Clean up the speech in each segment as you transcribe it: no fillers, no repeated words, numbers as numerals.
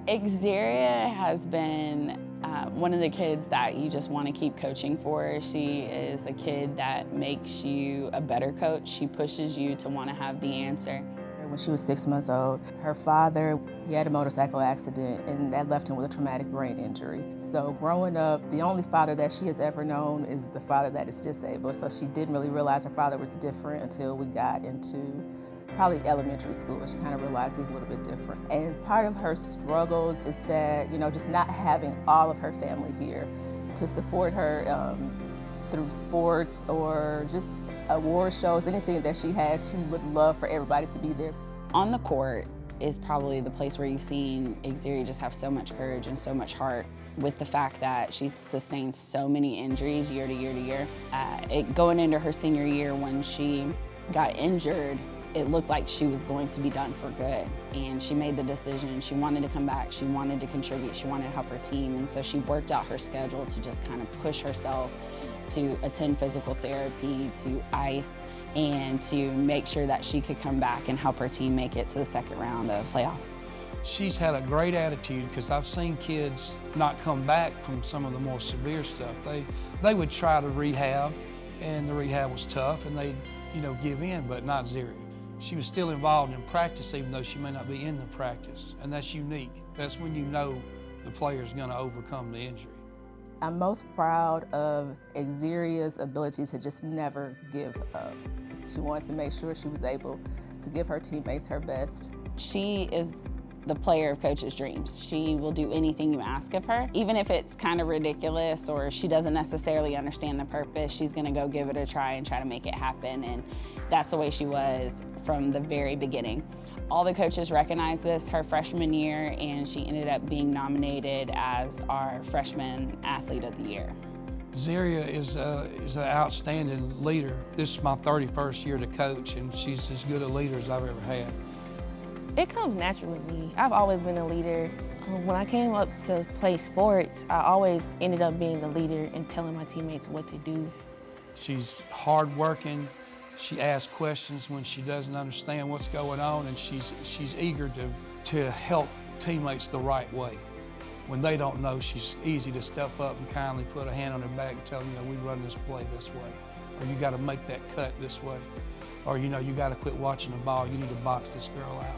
Xzeria has been one of the kids that you just want to keep coaching for. She is a kid that makes you a better coach. She pushes you to want to have the answer. When she was 6 months old, her father, he had a motorcycle accident and that left him with a traumatic brain injury. So growing up, the only father that she has ever known is the father that is disabled. So she didn't really realize her father was different until we got into probably elementary school. She kind of realized he was a little bit different. And part of her struggles is that, just not having all of her family here to support her through sports or just award shows, anything that she has, she would love for everybody to be there. On the court is probably the place where you've seen Xzeria just have so much courage and so much heart, with the fact that she's sustained so many injuries year to year to year. Going into her senior year when she got injured, it looked like she was going to be done for good. And she made the decision. She wanted to come back. She wanted to contribute. She wanted to help her team. And so she worked out her schedule to just kind of push herself to attend physical therapy, to ice, and to make sure that she could come back and help her team make it to the second round of playoffs. She's had a great attitude, because I've seen kids not come back from some of the more severe stuff. They would try to rehab, and the rehab was tough, and they'd give in, but not Xzeria. She was still involved in practice, even though she may not be in the practice, and that's unique. That's when you know the player's going to overcome the injury. I'm most proud of Xzeria's ability to just never give up. She wanted to make sure she was able to give her teammates her best. She is the player of coach's dreams. She will do anything you ask of her. Even if it's kind of ridiculous or she doesn't necessarily understand the purpose, she's gonna go give it a try and try to make it happen. And that's the way she was from the very beginning. All the coaches recognized this her freshman year, and she ended up being nominated as our freshman athlete of the year. Xzeria is an outstanding leader. This is my 31st year to coach, and she's as good a leader as I've ever had. It comes naturally with me. I've always been a leader. When I came up to play sports, I always ended up being the leader and telling my teammates what to do. She's hardworking. She asks questions when she doesn't understand what's going on, and she's eager to help teammates the right way. When they don't know, she's easy to step up and kindly put a hand on their back and tell them, we run this play this way, or you got to make that cut this way, or you got to quit watching the ball, you need to box this girl out.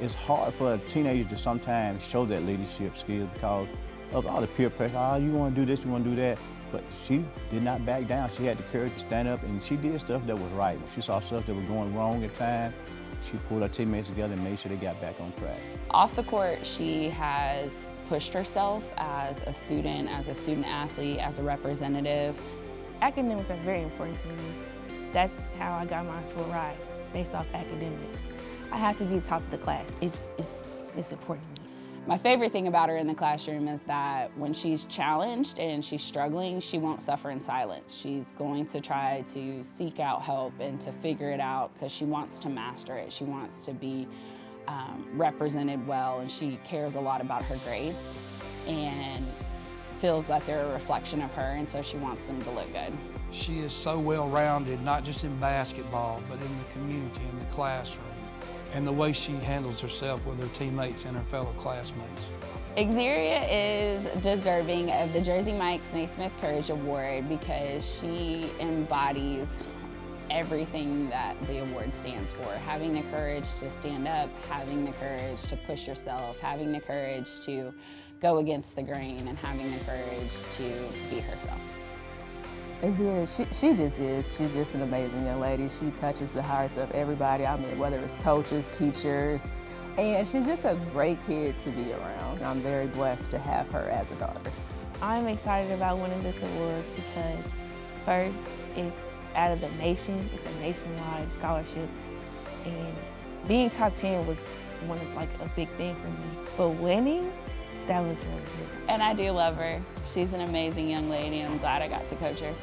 It's hard for a teenager to sometimes show that leadership skills because of all the peer pressure. Oh, you want to do this, you want to do that. But she did not back down. She had the courage to stand up, and she did stuff that was right. When she saw stuff that was going wrong at times, she pulled her teammates together and made sure they got back on track. Off the court, she has pushed herself as a student athlete, as a representative. Academics are very important to me. That's how I got my full ride, based off academics. I have to be the top of the class. It's important to me. My favorite thing about her in the classroom is that when she's challenged and she's struggling, she won't suffer in silence. She's going to try to seek out help and to figure it out because she wants to master it. She wants to be represented well, and she cares a lot about her grades and feels that they're a reflection of her, and so she wants them to look good. She is so well-rounded, not just in basketball, but in the community, in the classroom, and the way she handles herself with her teammates and her fellow classmates. Xzeria is deserving of the Jersey Mike's Naismith Courage Award because she embodies everything that the award stands for. Having the courage to stand up, having the courage to push yourself, having the courage to go against the grain, and having the courage to be herself. Xzeria, she just is. She's just an amazing young lady. She touches the hearts of everybody. I mean, whether it's coaches, teachers, and she's just a great kid to be around. I'm very blessed to have her as a daughter. I'm excited about winning this award because, first, it's out of the nation. It's a nationwide scholarship, and being top 10 was a big thing for me. But winning, that was really good. And I do love her. She's an amazing young lady. I'm glad I got to coach her.